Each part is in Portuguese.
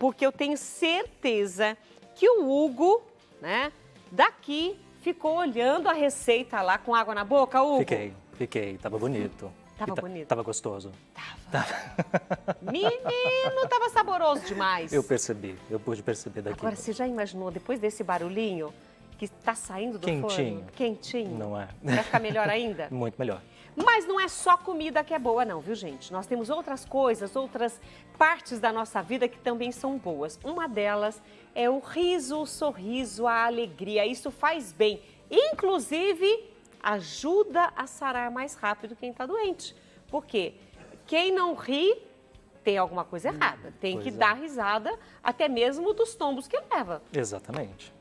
porque eu tenho certeza que o Hugo, né, daqui ficou olhando a receita lá com água na boca, Hugo? Fiquei. Tava bonito. Tava bonito? Tava gostoso. Tava. Menino, tava saboroso demais. Eu pude perceber daqui. Agora, você já imaginou, depois desse barulhinho, que tá saindo do forno? Quentinho. Não é? Vai ficar melhor ainda? Muito melhor. Mas não é só comida que é boa não, viu gente? Nós temos outras coisas, outras partes da nossa vida que também são boas. Uma delas é o riso, o sorriso, a alegria. Isso faz bem. Inclusive, ajuda a sarar mais rápido quem está doente. Por quê? Quem não ri tem alguma coisa errada. Tem que dar risada até mesmo dos tombos que leva. Exatamente.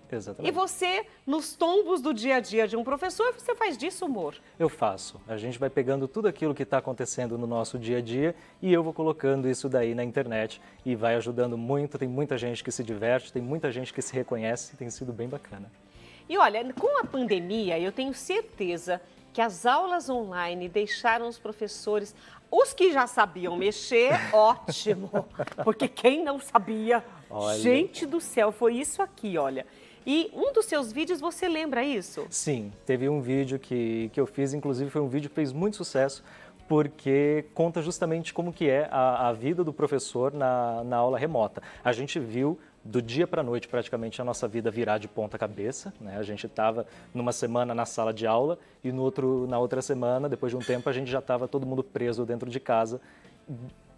E você, nos tombos do dia a dia de um professor, você faz disso humor? Eu faço. A gente vai pegando tudo aquilo que está acontecendo no nosso dia a dia e eu vou colocando isso daí na internet e vai ajudando muito. Tem muita gente que se diverte, tem muita gente que se reconhece e tem sido bem bacana. E olha, com a pandemia, eu tenho certeza que as aulas online deixaram os professores, os que já sabiam mexer, ótimo, porque quem não sabia, olha, gente do céu, foi isso aqui, olha. E um dos seus vídeos, você lembra isso? Sim, teve um vídeo que eu fiz, inclusive foi um vídeo que fez muito sucesso, porque conta justamente como que é a vida do professor na aula remota. A gente viu do dia para a noite praticamente a nossa vida virar de ponta cabeça, né? A gente estava numa semana na sala de aula e na outra semana, depois de um tempo, a gente já estava todo mundo preso dentro de casa,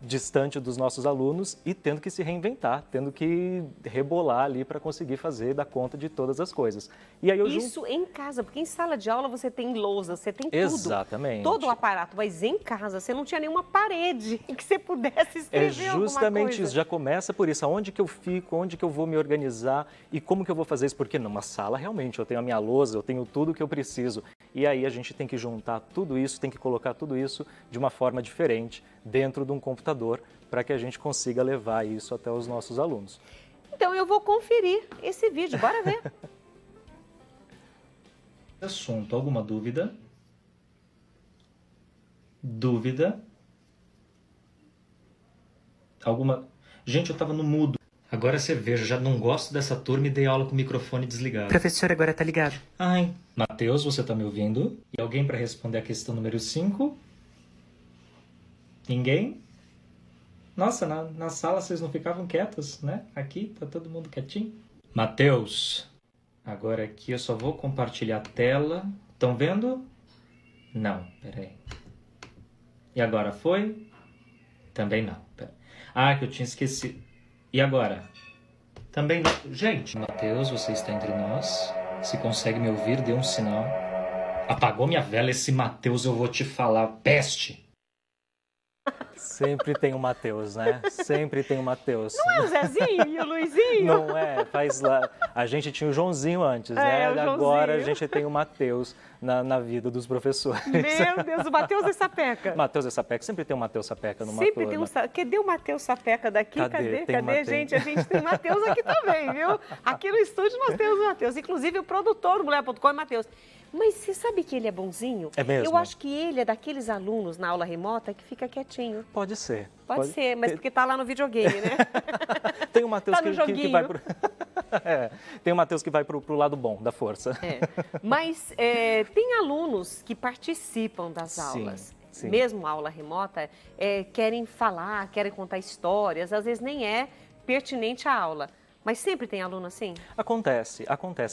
distante dos nossos alunos e tendo que se reinventar, tendo que rebolar ali para conseguir dar conta de todas as coisas. E aí Isso em casa, porque em sala de aula você tem lousa, você tem tudo. Exatamente. Todo o aparato, mas em casa você não tinha nenhuma parede que você pudesse escrever alguma coisa. É justamente isso, já começa por isso, aonde que eu fico, onde que eu vou me organizar e como que eu vou fazer isso, porque numa sala realmente eu tenho a minha lousa, eu tenho tudo que eu preciso. E aí a gente tem que juntar tudo isso, tem que colocar tudo isso de uma forma diferente dentro de um computador para que a gente consiga levar isso até os nossos alunos. Então eu vou conferir esse vídeo, bora ver. Assunto, alguma dúvida? Dúvida? Alguma... Gente, eu tava no mudo. Agora você veja, já não gosto dessa turma e dei aula com o microfone desligado. Professor, agora tá ligado. Ai, Matheus, você tá me ouvindo? E alguém para responder a questão número 5? Ninguém? Nossa, na sala vocês não ficavam quietos, né? Aqui tá todo mundo quietinho. Matheus, agora aqui eu só vou compartilhar a tela. Estão vendo? Não, peraí. E agora foi? Também não. Peraí. Ah, que eu tinha esquecido. E agora? Também não. Gente, Matheus, você está entre nós. Se consegue me ouvir, dê um sinal. Apagou minha vela esse Matheus, eu vou te falar. Peste! Sempre tem um Matheus, né? Sempre tem um Matheus. Não é o Zezinho e o Luizinho? Não é, faz lá. A gente tinha o Joãozinho antes, né? Agora a gente tem o Matheus na vida dos professores. Meu Deus, o Matheus é Sapeca. Matheus é Sapeca, sempre tem um Matheus Sapeca numa sempre turma. Tem um. Cadê o Matheus Sapeca daqui? Cadê? Gente, a gente tem Matheus aqui também, viu? Aqui no estúdio nós temos o Matheus. Inclusive o produtor do Mulher.com é Matheus. Mas você sabe que ele é bonzinho? É mesmo? Eu acho que ele é daqueles alunos na aula remota que fica quietinho. Pode ser. Pode ser, mas porque tá lá no videogame, né? Tem o Matheus tá que vai pro... tem o Matheus que vai pro lado bom da força. Mas tem alunos que participam das aulas. Sim. Mesmo aula remota, querem falar, querem contar histórias, às vezes nem é pertinente à aula. Mas sempre tem aluno assim? Acontece.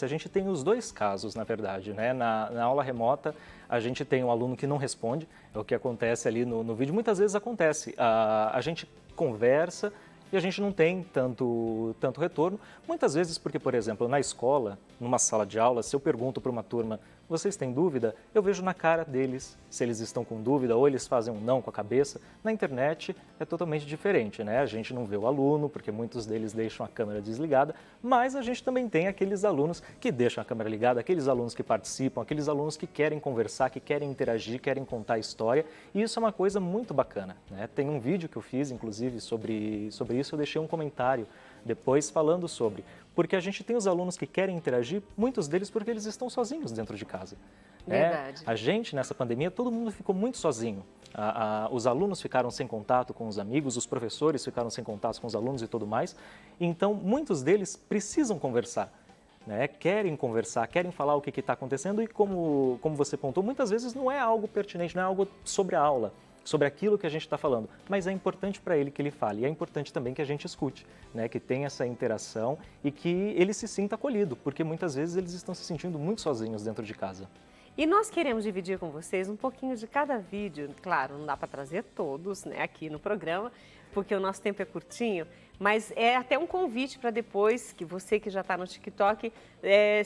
A gente tem os dois casos, na verdade, né? Na aula remota, a gente tem um aluno que não responde, é o que acontece ali no vídeo. Muitas vezes acontece, a gente conversa e a gente não tem tanto retorno. Muitas vezes porque, por exemplo, na escola, numa sala de aula, se eu pergunto para uma turma, vocês têm dúvida? Eu vejo na cara deles se eles estão com dúvida ou eles fazem um não com a cabeça. Na internet é totalmente diferente, né? A gente não vê o aluno, porque muitos deles deixam a câmera desligada, mas a gente também tem aqueles alunos que deixam a câmera ligada, aqueles alunos que participam, aqueles alunos que querem conversar, que querem interagir, querem contar a história, e isso é uma coisa muito bacana, né? Tem um vídeo que eu fiz, inclusive, sobre isso, eu deixei um comentário depois falando sobre, porque a gente tem os alunos que querem interagir, muitos deles porque eles estão sozinhos dentro de casa. Verdade. A gente, nessa pandemia, todo mundo ficou muito sozinho. Os alunos ficaram sem contato com os amigos, os professores ficaram sem contato com os alunos e tudo mais. Então, muitos deles precisam conversar, né? Querem conversar, querem falar o que está acontecendo e, como você pontuou, muitas vezes não é algo pertinente, não é algo sobre a aula, sobre aquilo que a gente está falando, mas é importante para ele que ele fale. E é importante também que a gente escute, né? Que tenha essa interação e que ele se sinta acolhido, porque muitas vezes eles estão se sentindo muito sozinhos dentro de casa. E nós queremos dividir com vocês um pouquinho de cada vídeo. Claro, não dá para trazer todos, né, aqui no programa, porque o nosso tempo é curtinho, mas é até um convite para depois, que você que já está no TikTok,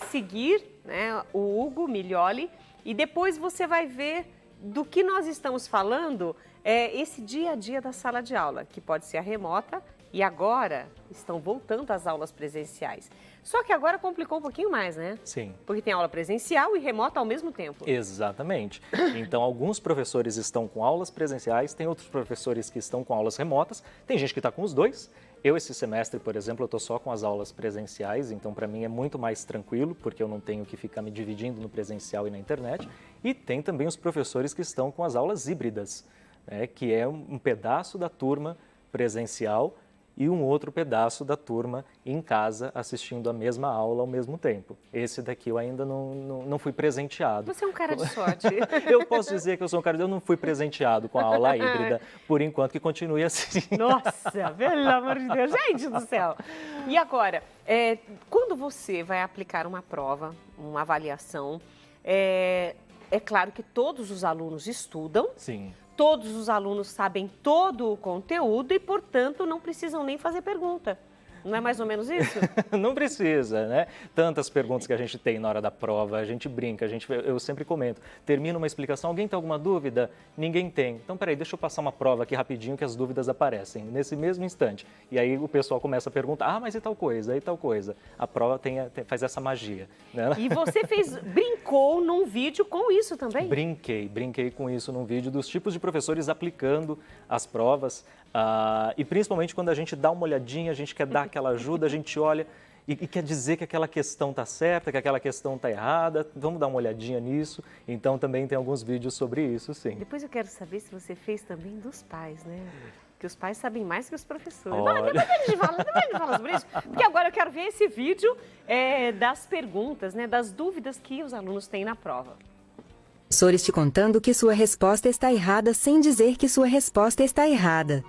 seguir, né, o Hugo Miglioli, e depois você vai ver do que nós estamos falando, esse dia a dia da sala de aula, que pode ser a remota, e agora estão voltando às aulas presenciais. Só que agora complicou um pouquinho mais, né? Sim. Porque tem aula presencial e remota ao mesmo tempo. Exatamente. Então, alguns professores estão com aulas presenciais, tem outros professores que estão com aulas remotas, tem gente que está com os dois. Eu, esse semestre, por exemplo, eu estou só com as aulas presenciais, então para mim é muito mais tranquilo, porque eu não tenho que ficar me dividindo no presencial e na internet. E tem também os professores que estão com as aulas híbridas, né, que é um pedaço da turma presencial e um outro pedaço da turma em casa assistindo a mesma aula ao mesmo tempo. Esse daqui eu ainda não fui presenteado. Você é um cara de sorte. Eu posso dizer que eu sou um cara, eu não fui presenteado com a aula híbrida, por enquanto que continue assim. Nossa, pelo amor de Deus, gente do céu. E agora, quando você vai aplicar uma prova, uma avaliação, é claro que todos os alunos estudam. Sim. Todos os alunos sabem todo o conteúdo e, portanto, não precisam nem fazer pergunta. Não é mais ou menos isso? Não precisa, né? Tantas perguntas que a gente tem na hora da prova, a gente brinca, eu sempre comento, termina uma explicação, alguém tem alguma dúvida? Ninguém tem. Então, peraí, deixa eu passar uma prova aqui rapidinho que as dúvidas aparecem, nesse mesmo instante. E aí o pessoal começa a perguntar, mas e tal coisa, e tal coisa? A prova faz essa magia, né? E você brincou num vídeo com isso também? Brinquei com isso num vídeo dos tipos de professores aplicando as provas. E principalmente quando a gente dá uma olhadinha, a gente quer dar aquela ajuda, a gente olha e quer dizer que aquela questão está certa, que aquela questão está errada, vamos dar uma olhadinha nisso. Então também tem alguns vídeos sobre isso, sim. Depois eu quero saber se você fez também dos pais, né? Que os pais sabem mais que os professores. Olha... Não, depois a gente fala sobre isso, porque agora eu quero ver esse vídeo das perguntas, né? Das dúvidas que os alunos têm na prova. Professores te contando que sua resposta está errada sem dizer que sua resposta está errada.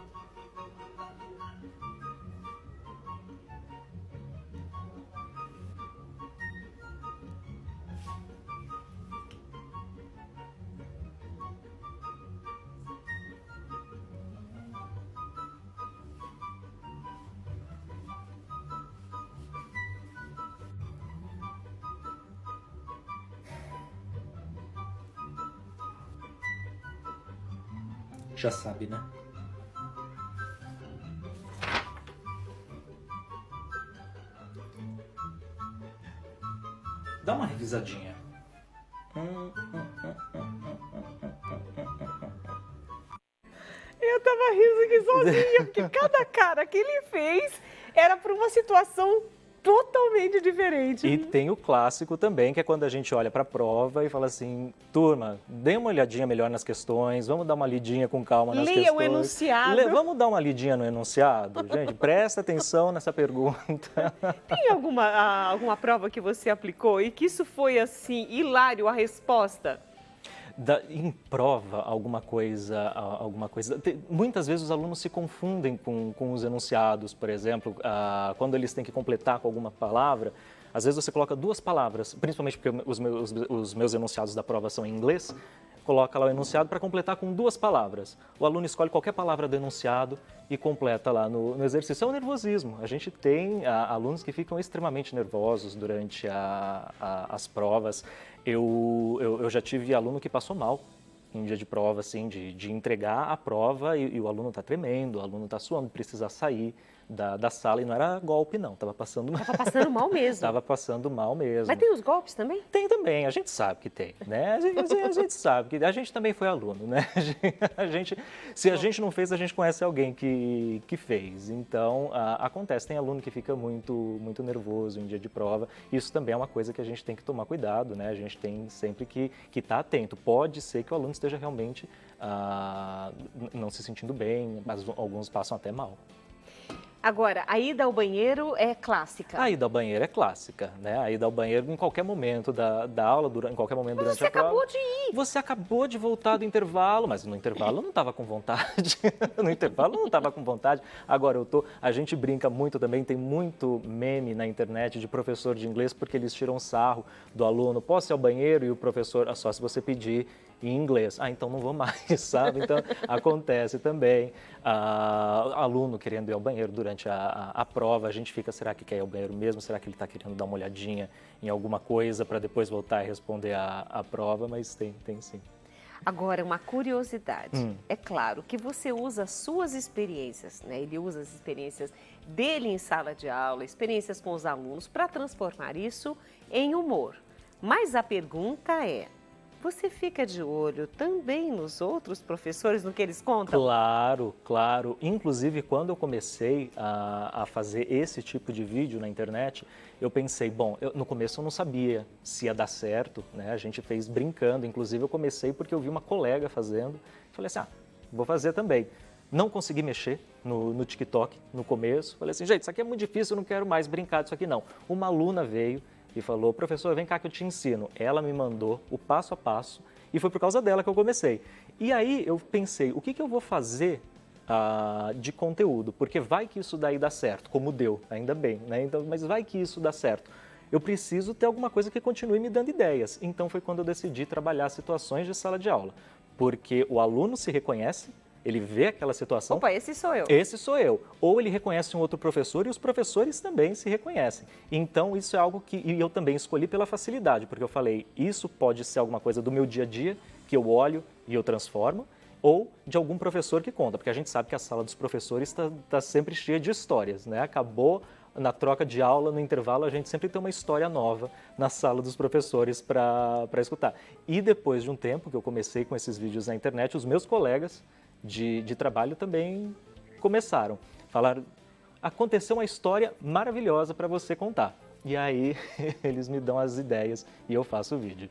Já sabe, né? Dá uma revisadinha. Eu tava rindo aqui sozinha, porque cada cara que ele fez era para uma situação totalmente diferente. E tem o clássico também, que é quando a gente olha para a prova e fala assim, turma, dê uma olhadinha melhor nas questões, vamos dar uma lidinha com calma nas questões. Leia o enunciado. Vamos dar uma lidinha no enunciado? Gente, presta atenção nessa pergunta. Tem alguma prova que você aplicou e que isso foi, assim, hilário a resposta? Em prova, alguma coisa. Muitas vezes os alunos se confundem com os enunciados, por exemplo, quando eles têm que completar com alguma palavra, às vezes você coloca duas palavras, principalmente porque os meus enunciados da prova são em inglês, coloca lá o enunciado para completar com duas palavras. O aluno escolhe qualquer palavra do enunciado e completa lá no exercício. É um nervosismo. A gente tem alunos que ficam extremamente nervosos durante as provas. Eu já tive aluno que passou mal em dia de prova, assim, de entregar a prova e o aluno está tremendo, o aluno está suando, precisa sair, da sala e não era golpe não, estava passando mal. Tava passando mal mesmo. Estava passando mal mesmo. Mas tem os golpes também? Tem também, a gente sabe que tem, né? A gente sabe que a gente também foi aluno, né? Se a gente não fez, a gente conhece alguém que fez. Então, acontece, tem aluno que fica muito nervoso em dia de prova. Isso também é uma coisa que a gente tem que tomar cuidado, né? A gente tem sempre que estar atento. Pode ser que o aluno esteja realmente não se sentindo bem, mas alguns passam até mal. Agora, a ida ao banheiro é clássica. A ida ao banheiro é clássica, né? A ida ao banheiro em qualquer momento da aula, em qualquer momento durante a prova. Você acabou de ir. Você acabou de voltar do intervalo, mas no intervalo eu não estava com vontade. No intervalo eu não estava com vontade. Agora a gente brinca muito também, tem muito meme na internet de professor de inglês porque eles tiram sarro do aluno. Posso ir ao banheiro? E o professor, só se você pedir em inglês. Então não vou mais, sabe? Então acontece também. Aluno querendo ir ao banheiro durante a prova, a gente fica, será que quer ir ao banheiro mesmo? Será que ele está querendo dar uma olhadinha em alguma coisa para depois voltar e responder a prova? Mas tem sim. Agora, uma curiosidade. É claro que você usa as suas experiências, né? Ele usa as experiências dele em sala de aula, experiências com os alunos, para transformar isso em humor. Mas a pergunta é, você fica de olho também nos outros professores, no que eles contam? Claro. Inclusive, quando eu comecei a fazer esse tipo de vídeo na internet, eu pensei, bom, no começo eu não sabia se ia dar certo, né? A gente fez brincando, inclusive eu comecei porque eu vi uma colega fazendo, falei assim, vou fazer também. Não consegui mexer no TikTok no começo, falei assim, gente, isso aqui é muito difícil, eu não quero mais brincar disso aqui não. Uma aluna veio e falou, professor, vem cá que eu te ensino. Ela me mandou o passo a passo e foi por causa dela que eu comecei. E aí eu pensei, o que eu vou fazer de conteúdo? Porque vai que isso daí dá certo, como deu, ainda bem, né? Então, mas vai que isso dá certo. Eu preciso ter alguma coisa que continue me dando ideias. Então foi quando eu decidi trabalhar situações de sala de aula. Porque o aluno se reconhece, ele vê aquela situação. Opa, esse sou eu. Esse sou eu. Ou ele reconhece um outro professor e os professores também se reconhecem. Então, isso é algo que eu também escolhi pela facilidade, porque eu falei, isso pode ser alguma coisa do meu dia a dia, que eu olho e eu transformo, ou de algum professor que conta, porque a gente sabe que a sala dos professores está sempre cheia de histórias, né? Acabou na troca de aula, no intervalo, a gente sempre tem uma história nova na sala dos professores para escutar. E depois de um tempo que eu comecei com esses vídeos na internet, os meus colegas de trabalho também começaram. Falaram, aconteceu uma história maravilhosa para você contar. E aí eles me dão as ideias e eu faço o vídeo.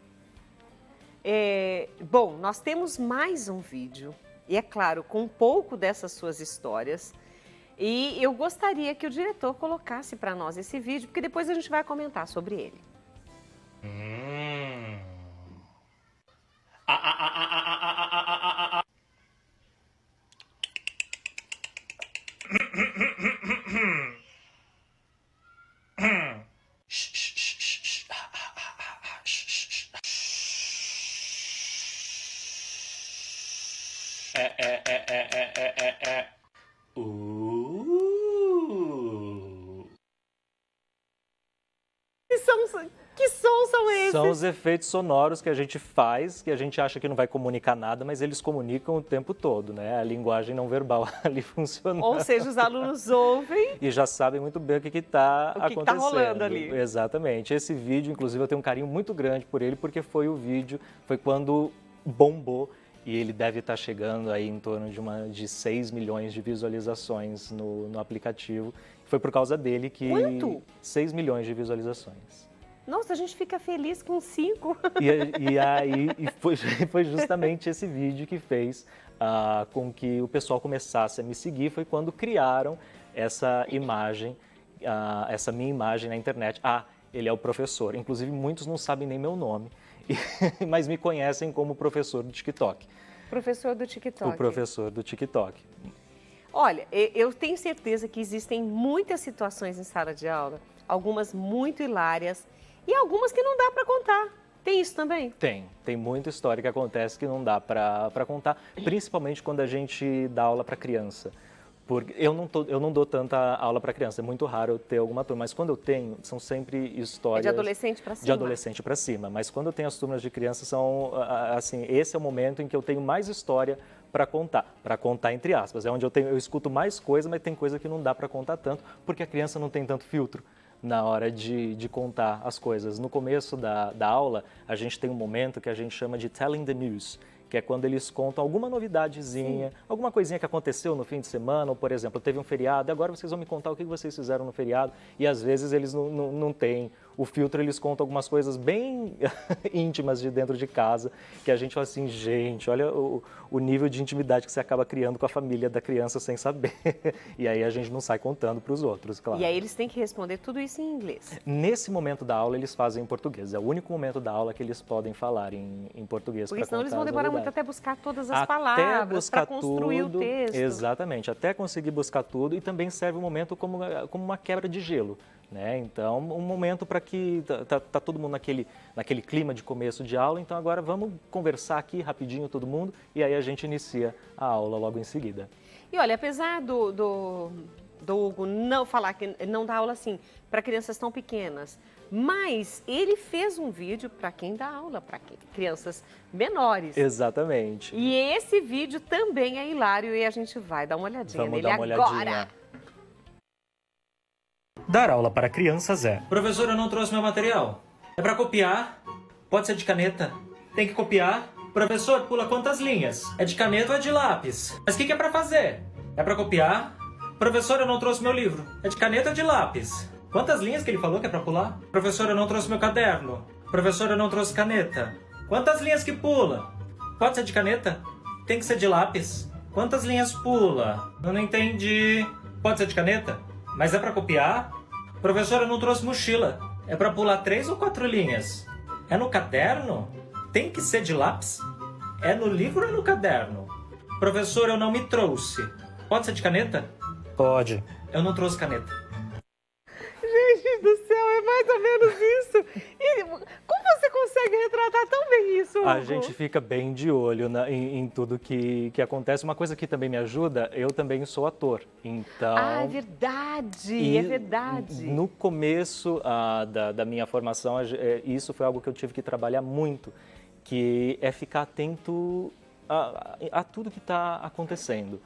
Bom, nós temos mais um vídeo, e é claro, com um pouco dessas suas histórias. E eu gostaria que o diretor colocasse para nós esse vídeo, porque depois a gente vai comentar sobre ele. Que sons são esses? São os efeitos sonoros que a gente faz, que a gente acha que não vai comunicar nada, mas eles comunicam o tempo todo, né? A linguagem não verbal ali funcionando. Ou seja, os alunos ouvem e já sabem muito bem o que está acontecendo. Está rolando ali. Exatamente. Esse vídeo, inclusive, eu tenho um carinho muito grande por ele, porque foi quando bombou, e ele deve estar chegando aí em torno de 6 milhões de visualizações no aplicativo. Foi por causa dele que... Quanto? 6 milhões de visualizações. Nossa, a gente fica feliz com 5. E aí foi justamente esse vídeo que fez com que o pessoal começasse a me seguir, foi quando criaram essa imagem, essa minha imagem na internet. Ele é o professor. Inclusive, muitos não sabem nem meu nome, mas me conhecem como professor do TikTok. Professor do TikTok. O professor do TikTok. Olha, eu tenho certeza que existem muitas situações em sala de aula, algumas muito hilárias, e algumas que não dá para contar. Tem isso também? Tem muita história que acontece que não dá para contar, principalmente quando a gente dá aula para criança. Porque eu não dou tanta aula para criança, é muito raro eu ter alguma turma, mas quando eu tenho, são sempre histórias... de adolescente para cima? De adolescente para cima, mas quando eu tenho as turmas de criança, assim, esse é o momento em que eu tenho mais história para contar entre aspas. É onde eu escuto mais coisa, mas tem coisa que não dá para contar tanto, porque a criança não tem tanto filtro na hora de contar as coisas. No começo da aula, a gente tem um momento que a gente chama de telling the news, que é quando eles contam alguma novidadezinha, alguma coisinha que aconteceu no fim de semana, ou, por exemplo, teve um feriado, e agora vocês vão me contar o que vocês fizeram no feriado, e às vezes eles não têm o filtro, eles contam algumas coisas bem íntimas de dentro de casa, que a gente fala assim, gente, olha o nível de intimidade que você acaba criando com a família da criança sem saber. E aí a gente não sai contando para os outros, claro. E aí eles têm que responder tudo isso em inglês. Nesse momento da aula, eles fazem em português. É o único momento da aula que eles podem falar em português. Porque senão eles vão demorar muito até buscar todas as até palavras, para construir tudo, o texto. Exatamente, até conseguir buscar tudo, e também serve um momento como uma quebra de gelo. Né? Então, um momento para que tá todo mundo naquele clima de começo de aula, então agora vamos conversar aqui rapidinho todo mundo, e aí a gente inicia a aula logo em seguida. E olha, apesar do Hugo não falar que não dá aula assim para crianças tão pequenas, mas ele fez um vídeo para quem dá aula, para crianças menores. Exatamente. E esse vídeo também é hilário e a gente vai dar uma olhadinha Vamos nele dar uma agora. olhadinha. Dar aula para crianças é... Professor, eu não trouxe meu material. É para copiar? Pode ser de caneta? Tem que copiar? Professor, pula quantas linhas? É de caneta ou é de lápis? Mas o que é para fazer? É para copiar? Professor, eu não trouxe meu livro. É de caneta ou de lápis? Quantas linhas que ele falou que é para pular? Professor, eu não trouxe meu caderno. Professor, eu não trouxe caneta. Quantas linhas que pula? Pode ser de caneta? Tem que ser de lápis? Quantas linhas pula? Eu não entendi. Pode ser de caneta? Mas é para copiar? Professor, eu não trouxe mochila. É para pular 3 ou 4 linhas? É no caderno? Tem que ser de lápis? É no livro ou é no caderno? Professor, eu não me trouxe. Pode ser de caneta? Pode. Eu não trouxe caneta. Gente do céu, é mais ou menos isso. E como você consegue retratar tão bem isso, Hugo? A gente fica bem de olho em tudo que acontece. Uma coisa que também me ajuda, eu também sou ator, então... Ah, é verdade, é verdade. No começo da minha formação, isso foi algo que eu tive que trabalhar muito, que é ficar atento a tudo que está acontecendo.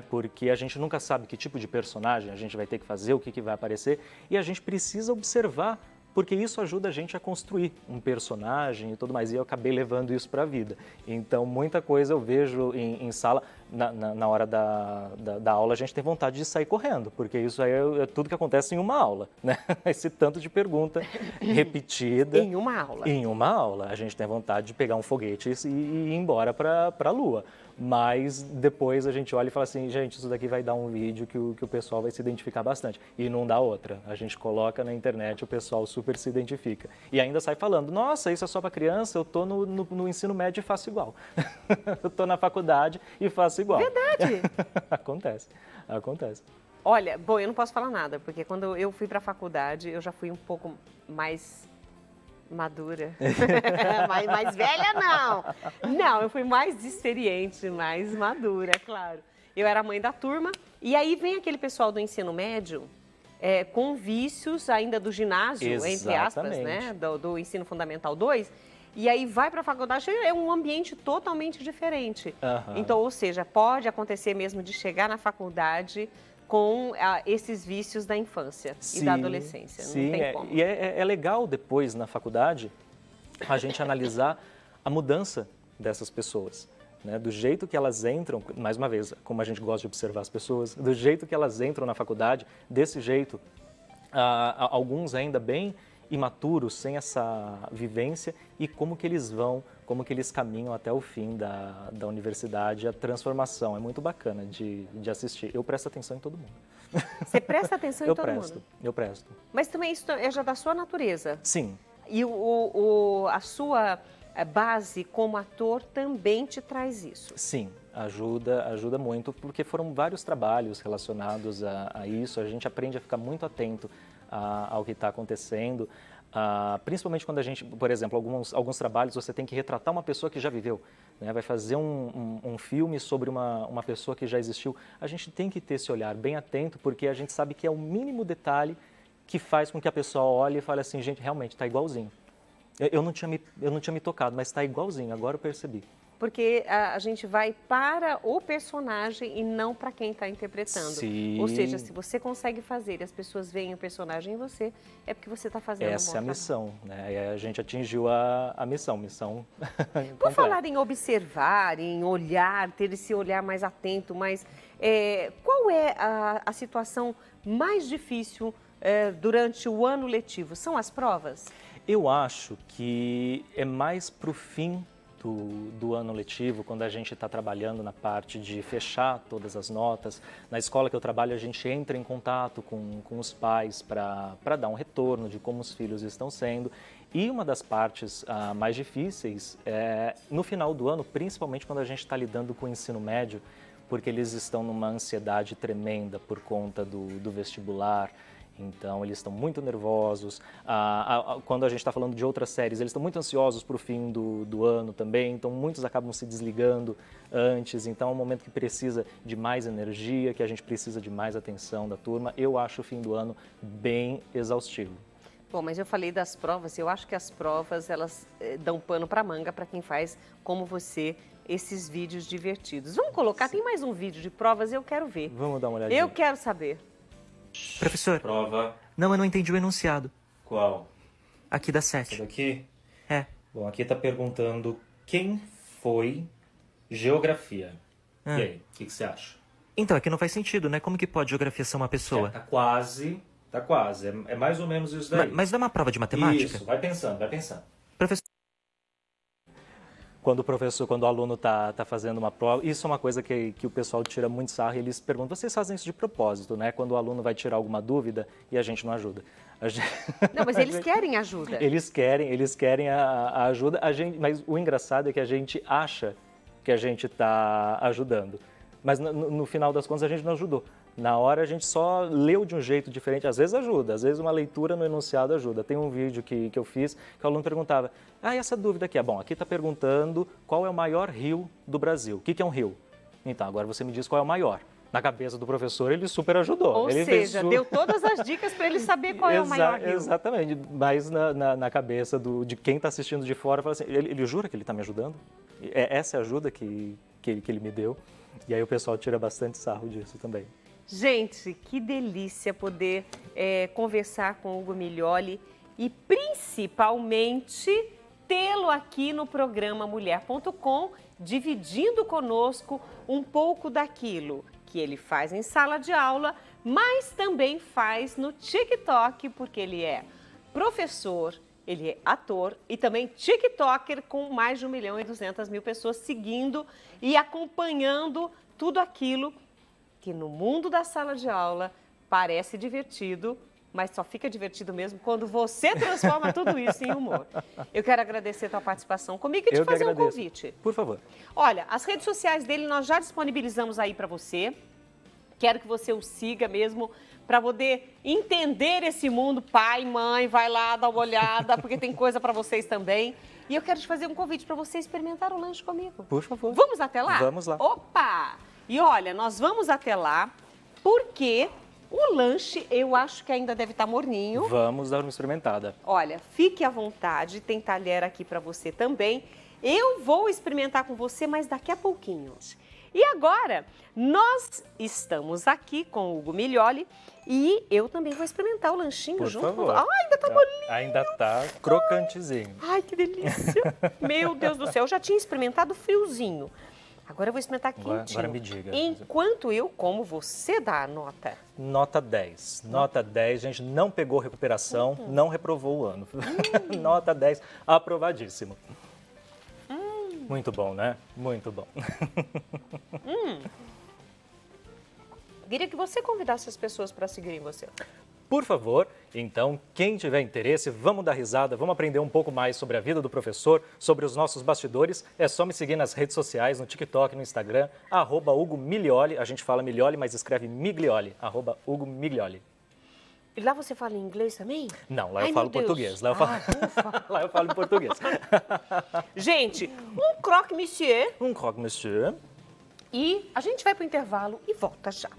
Porque a gente nunca sabe que tipo de personagem a gente vai ter que fazer, o que vai aparecer, e a gente precisa observar, porque isso ajuda a gente a construir um personagem e tudo mais, e eu acabei levando isso para a vida. Então, muita coisa eu vejo em sala, na hora da aula a gente tem vontade de sair correndo, porque isso aí é tudo que acontece em uma aula, né? Esse tanto de pergunta repetida. Em uma aula. Em uma aula, a gente tem vontade de pegar um foguete e ir embora para a Lua. Mas depois a gente olha e fala assim, gente, isso daqui vai dar um vídeo que o pessoal vai se identificar bastante. E não dá outra. A gente coloca na internet, o pessoal super se identifica. E ainda sai falando, nossa, isso é só para criança, eu tô no ensino médio e faço igual. Eu tô na faculdade e faço igual. Verdade. Acontece. Olha, bom, eu não posso falar nada, porque quando eu fui para a faculdade, eu já fui um pouco mais madura. mais velha, não. Não, eu fui mais experiente, mais madura, é claro. Eu era mãe da turma, e aí vem aquele pessoal do ensino médio com vícios ainda do ginásio, entre aspas, né? Do ensino fundamental 2, e aí vai para a faculdade, é um ambiente totalmente diferente. Uhum. Então, ou seja, pode acontecer mesmo de chegar na faculdade com esses vícios da infância e da adolescência. Sim, não tem como. E é legal depois, na faculdade, a gente analisar a mudança dessas pessoas. Né? Do jeito que elas entram, mais uma vez, como a gente gosta de observar as pessoas, do jeito que elas entram na faculdade, desse jeito, alguns ainda bem imaturos, sem essa vivência, e como que eles caminham até o fim da universidade, a transformação. É muito bacana de assistir. Eu presto atenção em todo mundo. Você presta atenção em todo mundo? Eu presto. Mas também isso é já da sua natureza? Sim. E a sua base como ator também te traz isso? Sim, ajuda muito, porque foram vários trabalhos relacionados a isso. A gente aprende a ficar muito atento ao que está acontecendo, principalmente quando a gente, por exemplo, alguns trabalhos você tem que retratar uma pessoa que já viveu, né? Vai fazer um filme sobre uma pessoa que já existiu. A gente tem que ter esse olhar bem atento, porque a gente sabe que é o mínimo detalhe que faz com que a pessoa olhe e fale assim, gente, realmente está igualzinho. Eu não tinha me tocado, mas está igualzinho, agora eu percebi. porque a gente vai para o personagem e não para quem está interpretando. Sim. Ou seja, se você consegue fazer e as pessoas veem o personagem em você, é porque você está fazendo um bom Essa é a trabalho. missão, né? E a gente atingiu a missão Por completa. falar em observar, em olhar, ter esse olhar mais atento, mas qual é a situação mais difícil durante o ano letivo? São as provas? Eu acho que é mais para o fim do ano letivo, quando a gente está trabalhando na parte de fechar todas as notas. Na escola que eu trabalho, a gente entra em contato com os pais para dar um retorno de como os filhos estão sendo. E uma das partes mais difíceis é no final do ano, principalmente quando a gente está lidando com o ensino médio, porque eles estão numa ansiedade tremenda por conta do vestibular. Então, eles estão muito nervosos. Quando a gente está falando de outras séries, eles estão muito ansiosos para o fim do ano também. Então, muitos acabam se desligando antes. Então, é um momento que precisa de mais energia, que a gente precisa de mais atenção da turma. Eu acho o fim do ano bem exaustivo. Bom, mas eu falei das provas. Eu acho que as provas, elas dão pano para manga para quem faz, como você, esses vídeos divertidos. Vamos colocar, tem mais um vídeo de provas, eu quero ver. Vamos dar uma olhadinha. Eu quero saber. Professor, Prova. não, eu não entendi o enunciado. Qual? Aqui da Essa 7. daqui? É. Bom, aqui tá perguntando quem foi geografia. E aí, o que você acha? Então, aqui não faz sentido, né? Como que pode geografia ser uma pessoa? Tá quase. É mais ou menos isso daí. Mas não é uma prova de matemática? Isso, vai pensando. Professor, Quando o aluno está fazendo uma prova, isso é uma coisa que o pessoal tira muito sarro e eles perguntam, vocês fazem isso de propósito, né? Quando o aluno vai tirar alguma dúvida e a gente não ajuda. Não, mas eles querem ajuda. Eles querem a ajuda, mas o engraçado é que a gente acha que a gente está ajudando. Mas no final das contas a gente não ajudou. Na hora a gente só leu de um jeito diferente, às vezes ajuda, às vezes uma leitura no enunciado ajuda. Tem um vídeo que eu fiz que o aluno perguntava, essa dúvida aqui é, bom, aqui está perguntando qual é o maior rio do Brasil. O que é um rio? Então, agora você me diz qual é o maior. Na cabeça do professor, ele super ajudou. Ou seja, deu todas as dicas para ele saber qual é o maior rio. Exatamente, mas na cabeça de quem está assistindo de fora, fala assim, ele jura que ele está me ajudando? Essa é a ajuda que ele me deu. E aí o pessoal tira bastante sarro disso também. Gente, que delícia poder conversar com o Hugo Miglioli e principalmente tê-lo aqui no programa Mulher.com, dividindo conosco um pouco daquilo que ele faz em sala de aula, mas também faz no TikTok, porque ele é professor, ele é ator e também TikToker com mais de 1.200.000 pessoas seguindo e acompanhando tudo aquilo que no mundo da sala de aula parece divertido, mas só fica divertido mesmo quando você transforma tudo isso em humor. Eu quero agradecer a tua participação comigo e te fazer um convite. Por favor. Olha, as redes sociais dele nós já disponibilizamos aí para você. Quero que você o siga mesmo para poder entender esse mundo. Pai, mãe, vai lá, dá uma olhada, porque tem coisa para vocês também. E eu quero te fazer um convite para você experimentar o lanche comigo. Por favor. Vamos até lá? Vamos lá. Opa! E olha, nós vamos até lá porque o lanche eu acho que ainda deve estar morninho. Vamos dar uma experimentada. Olha, fique à vontade, tem talher aqui para você também. Eu vou experimentar com você, mas daqui a pouquinho. E agora, nós estamos aqui com o Hugo Miglioli e eu também vou experimentar o lanchinho Por junto favor. com... Ai, ainda tá molinho. Ainda tá crocantezinho. Ai, que delícia. Meu Deus do céu, eu já tinha experimentado friozinho. Agora eu vou experimentar quentinho. Agora me diga. Enquanto eu como, você dá a nota. Nota 10. Nota 10, gente, não pegou recuperação, não reprovou o ano. Nota 10, aprovadíssimo. Muito bom, né? Muito bom. Queria que você convidasse as pessoas para seguirem você. Por favor, então, quem tiver interesse, vamos dar risada, vamos aprender um pouco mais sobre a vida do professor, sobre os nossos bastidores. É só me seguir nas redes sociais, no TikTok, no Instagram, @Hugo Miglioli. A gente fala Miglioli, mas escreve Miglioli, @Hugo Miglioli. E lá você fala em inglês também? Não, lá Ai, eu falo meu Deus. português. Lá eu falo em português. Gente, um croque monsieur Um croque monsieur. e a gente vai para o intervalo e volta já.